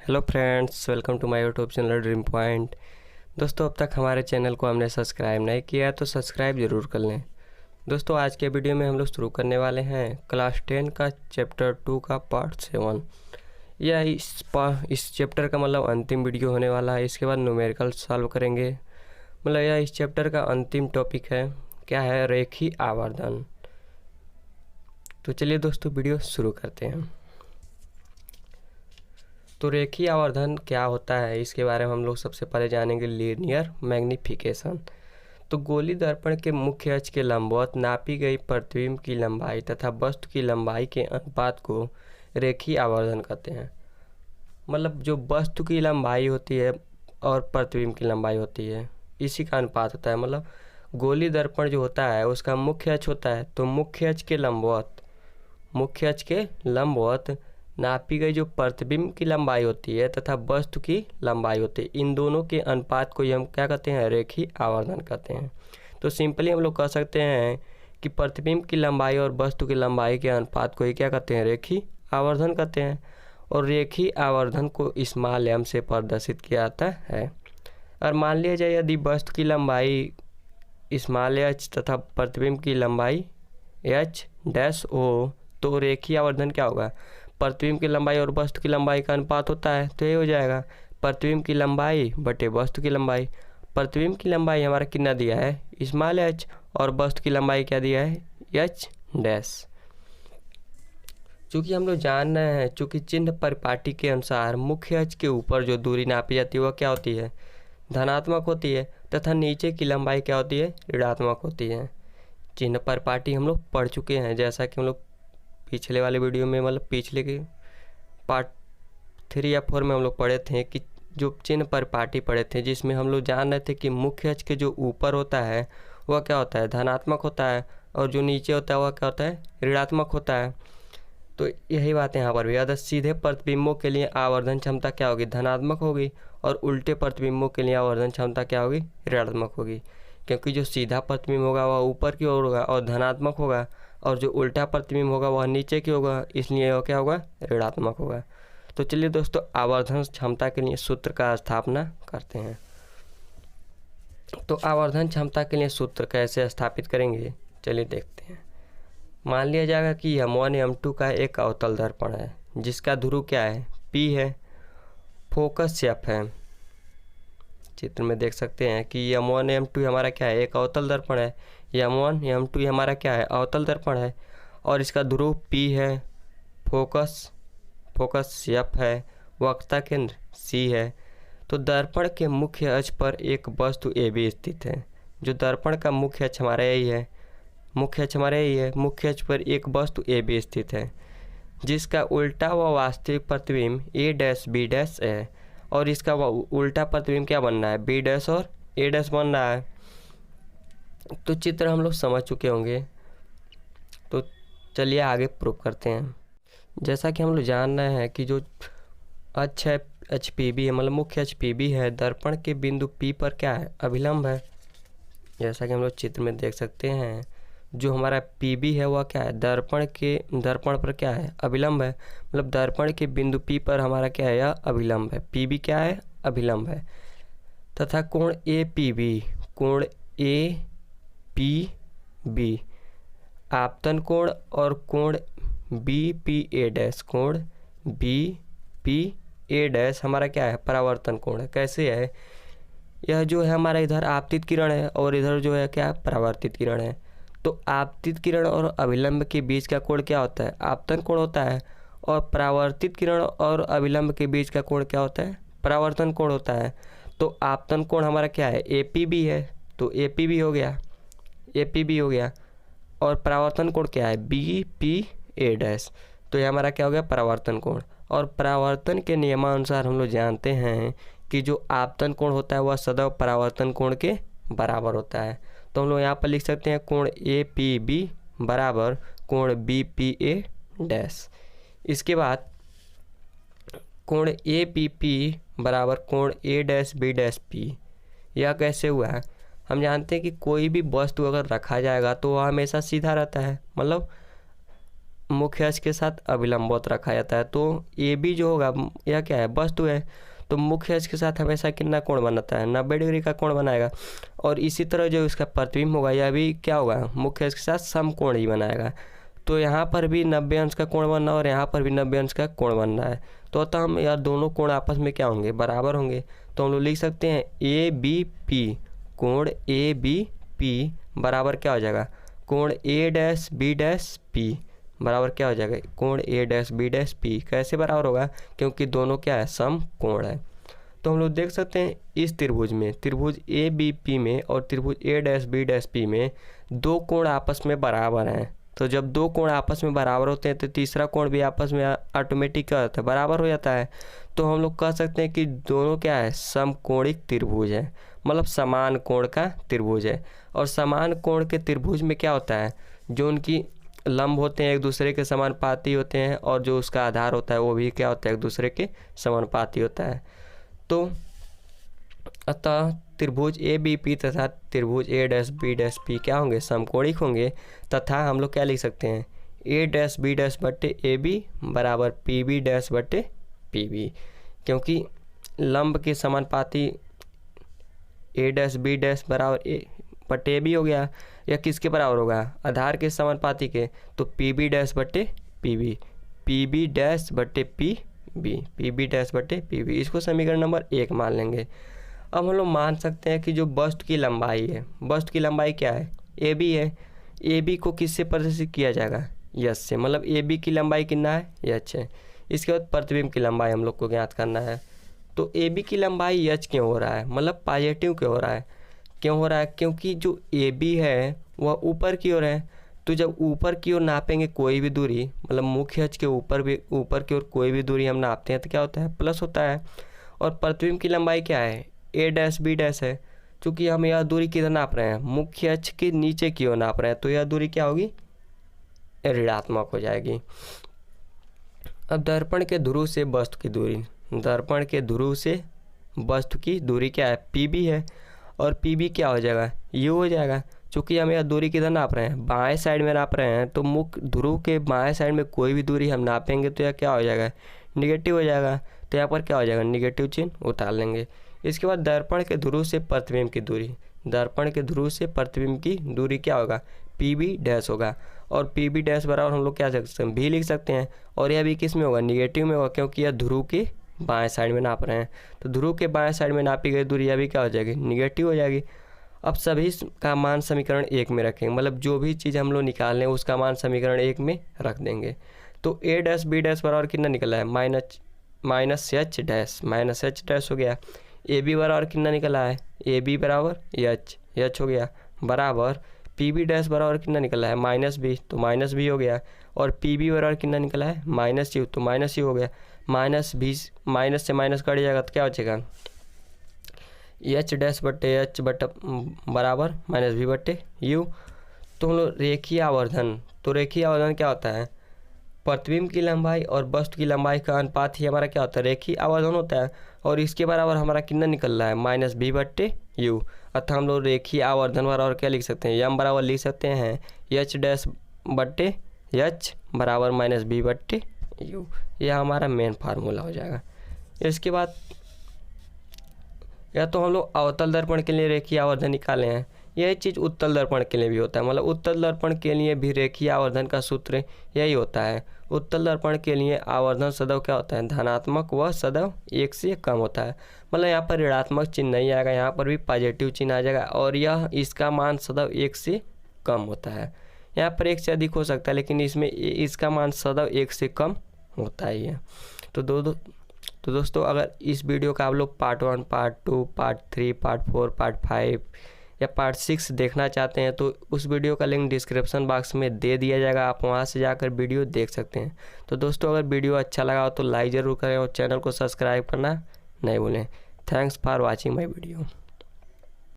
Hello friends, welcome to my YouTube channel dream point. दोस्तों, अब तक हमारे चैनल को हमने सब्सक्राइब नहीं किया है तो सब्सक्राइब ज़रूर कर लें। दोस्तों, आज के वीडियो में हम लोग शुरू करने वाले हैं क्लास 10 का चैप्टर 2 का पार्ट 7। यह इस चैप्टर का मतलब अंतिम वीडियो होने वाला है। इसके बाद न्यूमेरिकल सॉल्व करेंगे। मतलब यह इस चैप्टर का अंतिम टॉपिक है। क्या है? रेखीय आवर्धन। तो चलिए दोस्तों, वीडियो शुरू करते हैं। तो रेखीय आवर्धन क्या होता है, इसके बारे में हम लोग सबसे पहले जानेंगे लीनियर मैग्नीफिकेशन। तो गोली दर्पण के मुख्य अक्ष के लंबवत नापी गई प्रतिबिंब की लंबाई तथा वस्तु की लंबाई के अनुपात को रेखीय आवर्धन कहते हैं। मतलब जो वस्तु की लंबाई होती है और प्रतिबिंब की लंबाई होती है, इसी का अनुपात होता है। मतलब गोली दर्पण जो होता है उसका मुख्य अक्ष होता है, तो मुख्य अक्ष के लंबवत नापी गई जो प्रतिबिंब की लंबाई होती है तथा वस्तु की लंबाई होती है, इन दोनों के अनुपात को हम क्या कहते हैं? रेखीय आवर्धन कहते हैं। तो सिंपली हम लोग कह सकते हैं कि प्रतिबिंब की लंबाई और वस्तु की लंबाई के अनुपात को ही क्या कहते हैं? रेखीय आवर्धन कहते हैं। और रेखीय आवर्धन को स्मॉल m से प्रदर्शित किया जाता है। और मान लिया जाए यदि वस्तु की लंबाई स्मॉल h तथा प्रतिबिंब की लंबाई h डैश हो, तो रेखीय आवर्धन क्या होगा? प्रतिबिंब की लंबाई और वस्तु की लंबाई का अनुपात होता है, तो ये हो जाएगा प्रतिबिंब की लंबाई बटे वस्तु की लंबाई। प्रतिबिंब की लंबाई हमारा कितना दिया है? स्मॉल h, और वस्तु की लंबाई क्या दिया है? h dash. चूँकि हम लोग जान रहे हैं, चूँकि चिन्ह परिपाटी के अनुसार मुख्य अक्ष के ऊपर जो दूरी नापी जाती है वह क्या होती है? धनात्मक होती है, तथा नीचे की लंबाई क्या होती है? ऋणात्मक होती है। चिन्ह परिपाटी हम लोग पढ़ चुके हैं, जैसा कि हम लोग पिछले वाले वीडियो में, मतलब पिछले के पार्ट 3 या 4 में हम लोग पढ़े थे कि जो चिन्ह परिपाटी पढ़े थे, जिसमें हम लोग जान रहे थे कि मुख्य अक्ष के जो ऊपर होता है वह क्या होता है? धनात्मक होता है, और जो नीचे होता है वह क्या होता है? ऋणात्मक होता है। तो यही बात है यहाँ पर भी। अगर सीधे प्रतिबिंबों के लिए आवर्धन क्षमता क्या होगी? धनात्मक होगी, और उल्टे प्रतिबिंबों के लिए आवर्धन क्षमता क्या होगी? ऋणात्मक होगी। क्योंकि जो सीधा प्रतिबिंब होगा वह ऊपर की ओर होगा और धनात्मक होगा, और जो उल्टा प्रतिबिंब होगा वह नीचे की होगा, इसलिए वह क्या होगा? ऋणात्मक होगा। तो चलिए दोस्तों, आवर्धन क्षमता के लिए सूत्र का स्थापना करते हैं। तो आवर्धन क्षमता के लिए सूत्र कैसे स्थापित करेंगे, चलिए देखते हैं। मान लिया जाएगा कि M1 M2 का एक अवतल दर्पण है, जिसका ध्रुव क्या है? P है, फोकस F है। चित्र में देख सकते हैं कि M1 M2 हमारा क्या है? एक अवतल दर्पण है। M1 M2 हमारा क्या है? अवतल दर्पण है, और इसका ध्रुव P है, फोकस F है, वक्रता केंद्र C है। तो दर्पण के मुख्य अक्ष पर एक वस्तु AB स्थित है। जो दर्पण का मुख्य अक्ष हमारा यही है, मुख्य अक्ष पर एक वस्तु AB स्थित है, जिसका उल्टा व वास्तविक प्रतिबिंब A डैश B डैश है, और इसका उल्टा प्रतिबिंब क्या बन रहा है? B डैश और A डैश बन रहा है। तो चित्र हम लोग समझ चुके होंगे, तो चलिए आगे प्रूव करते हैं। जैसा कि हम लोग जान रहे हैं कि जो अक्ष है HPB है, मतलब मुख्य अक्ष PB है, दर्पण के बिंदु P पर क्या है? अभिलंब है। जैसा कि हम लोग चित्र में देख सकते हैं, जो हमारा PB है वह क्या है? दर्पण पर क्या है? अभिलंब है। मतलब दर्पण के बिंदु P पर हमारा क्या है? यह अभिलंब है। PB क्या है? अभिलंब है। तथा कोण APB आपतन कोण, और कोण BPA डैश हमारा क्या है? परावर्तन कोण है। कैसे है? यह जो है हमारा इधर आपतित किरण है, और इधर जो है क्या? परावर्तित किरण है। तो आपतित किरण और अभिलंब के बीच का कोण क्या होता है? आपतन कोण होता है। और परावर्तित किरण और अभिलंब के बीच का कोण क्या होता है? परावर्तन कोण होता है। तो आपतन कोण हमारा क्या है? APB है, तो APB हो गया। और परावर्तन कोण क्या है? BPA dash. तो ये हमारा क्या हो गया? परावर्तन कोण। और परावर्तन के नियमानुसार हम लोग जानते हैं कि जो आपतन कोण होता है वह सदैव परावर्तन कोण के बराबर होता है। तो हम लोग यहाँ पर लिख सकते हैं कोण APB बराबर कोण BPA डैश। इसके बाद कोण APP बराबर कोण A dash B dash P। यह कैसे हुआ है? हम जानते हैं कि कोई भी वस्तु अगर रखा जाएगा तो वह हमेशा सीधा रहता है। मतलब मुख्य अक्ष के साथ अभिलंबवत रखा जाता है। तो ए बी जो होगा यह क्या है, वस्तु है, तो मुख्य अक्ष के साथ हमेशा कितना कोण बनाता है, 90 डिग्री का कोण बनाएगा। और इसी तरह जो इसका प्रतिबिंब होगा यह भी क्या होगा, मुख्य अक्ष के साथ समकोण ही बनाएगा। तो यहाँ पर भी 90 अंश का कोण बनना और यहाँ पर भी 90 अंश का कोण बनना है। तो अतः हम यार दोनों कोण आपस में क्या होंगे, बराबर होंगे। तो हम लोग लिख सकते हैं ए बी पी, कोण ए बी पी बराबर क्या हो जाएगा, कोण ए डैश बी डैश पी बराबर क्या हो जाएगा, कोण ए डैश बी डैश पी। कैसे बराबर होगा, क्योंकि दोनों क्या है, सम कोण है। तो हम लोग देख सकते हैं इस त्रिभुज में, त्रिभुज ए बी पी में और त्रिभुज ए डैश बी डैश पी में दो कोण आपस में बराबर हैं। तो जब दो कोण आपस में बराबर होते हैं तो तीसरा कोण भी आपस में ऑटोमेटिक क्या होता है, बराबर हो जाता है। तो हम लोग कह सकते हैं कि दोनों क्या है, समकोणिक त्रिभुज है, मतलब समान कोण का त्रिभुज है। और समान कोण के त्रिभुज में क्या होता है, जो उनकी लंब होते हैं एक दूसरे के समानुपाती होते हैं और जो उसका आधार होता है वो भी क्या होता है, एक दूसरे के समानुपाती होता है। तो अतः त्रिभुज ए बी पी तथा त्रिभुज ए डैश बी डैश पी क्या होंगे, समकोणिक होंगे। तथा हम लोग क्या लिख सकते हैं, ए डैश बी डैश बट्टे ए बी बराबर पी बी डैश बट्टे पी बी, क्योंकि लंब के समानुपाती ए डैश बी डैश बराबर ए बट्टे ए बी हो गया। या किसके बराबर होगा, आधार के समानुपाती के, तो पी बी डैश बट्टे P B, P B dash बट्टे P B, P B dash बट्टे पी बी। इसको समीकरण नंबर 1 मान लेंगे। अब हम लोग मान सकते हैं कि जो वस्तु की लंबाई है, वस्तु की लंबाई क्या है, ए बी है। ए बी को किससे प्रदर्शित किया जाएगा, यच से, मतलब ए बी की लंबाई कितना है, यच है। इसके बाद प्रतिबिंब की लंबाई हम लोग को ज्ञात करना है। तो ए बी की लंबाई यच क्यों हो रहा है, मतलब पॉजिटिव क्यों हो रहा है, क्यों हो रहा है, क्योंकि जो ए बी है वह ऊपर की ओर है। तो जब ऊपर की ओर नापेंगे कोई भी दूरी, मतलब मुख्य अक्ष के ऊपर की ओर कोई भी दूरी हम नापते हैं तो क्या होता है, प्लस होता है। और प्रतिबिंब की लंबाई क्या है, ए डैश बी डैश है। चूँकि हम यह दूरी किधर नाप रहे हैं, मुख्य अक्ष के नीचे की ओर नाप रहे हैं, तो यह दूरी क्या होगी, ऋणात्मक हो जाएगी। अब दर्पण के ध्रुव से वस्तु की दूरी, दर्पण के ध्रुव से वस्तु की दूरी क्या है, पी बी है। और पी बी क्या हो जाएगा, यू हो जाएगा। चूँकि हम यह दूरी किधर नाप रहे हैं, बाएं साइड में नाप रहे हैं, तो मुख्य ध्रुव के बाएं साइड में कोई भी दूरी हम नापेंगे तो यह क्या हो जाएगा, निगेटिव हो जाएगा। तो यहाँ पर क्या हो जाएगा, निगेटिव चिन्ह उतार लेंगे। इसके बाद दर्पण के ध्रुव से प्रतिबिंब की दूरी, दर्पण के ध्रुव से प्रतिबिंब की दूरी क्या होगा, पी बी डैश होगा। और पी बी डैश बराबर हम लोग क्या लिख सकते हैं, भी लिख सकते हैं। और यह भी किस में होगा, निगेटिव में होगा, क्योंकि यह ध्रुव के बाएं साइड में नाप रहे हैं। तो ध्रुव के बाएं साइड में नापी गई दूरी यह भी क्या हो जाएगी, निगेटिव हो जाएगी। अब सभी का मान समीकरण 1 में रखेंगे, मतलब जो भी चीज़ हम लोग निकाल लें उसका मान समीकरण 1 में रख देंगे। तो ए डैश बी डैश बराबर कितना निकला है, माइनस एच डैश हो गया। ए बी बराबर कितना निकला है, ए बी बराबर एच हो गया, बराबर पी बी डैश बराबर कितना निकला है, माइनस बी, तो माइनस बी हो गया। और पी बी बराबर कितना निकला है, माइनस यू, तो माइनस यू हो गया। माइनस से माइनस कट जाएगा तो क्या हो जाएगा, एच डैश बट्टे एच बट्टा बराबर माइनस बी बट्टे यू। तो हम लोग रेखीय आवर्धन, तो रेखीय आवर्धन क्या होता है, प्रतिबिंब की लंबाई और वस्तु की लंबाई का अनुपात ही हमारा क्या होता है, रेखीय आवर्धन होता है। और इसके बराबर हमारा कितना निकल रहा है, माइनस बी बट्टे यू। अतः हम लोग रेखीय आवर्धन बराबर क्या लिख सकते हैं, यम बराबर लिख सकते हैं एच डैश बट्टे एच बराबर माइनस बी बट्टे यू। यह हमारा मेन फार्मूला हो जाएगा। इसके बाद या तो हम लोग अवतल दर्पण के लिए रेखीय आवर्धन निकाले हैं, यही चीज़ उत्तल दर्पण के लिए भी होता है, मतलब उत्तल दर्पण के लिए भी रेखीय आवर्धन का सूत्र यही होता है। उत्तल दर्पण के लिए आवर्धन सदैव क्या होता है, धनात्मक व सदैव 1 से कम होता है। मतलब यहाँ पर ऋणात्मक चिन्ह नहीं आएगा, यहाँ पर भी पॉजिटिव चिन्ह आ जाएगा। और यह इसका मान सदैव 1 से कम होता है। यहाँ पर 1 से अधिक हो सकता है, लेकिन इसमें इसका मान सदैव 1 से कम होता ही है। तो दोस्तों अगर इस वीडियो का आप लोग part 1, part 2, part 3, part 4, part 5 या पार्ट 6 देखना चाहते हैं तो उस वीडियो का लिंक डिस्क्रिप्शन बॉक्स में दे दिया जाएगा, आप वहां से जाकर वीडियो देख सकते हैं। तो दोस्तों अगर वीडियो अच्छा लगा हो तो लाइक ज़रूर करें और चैनल को सब्सक्राइब करना नहीं भूलें। Thanks for watching my video.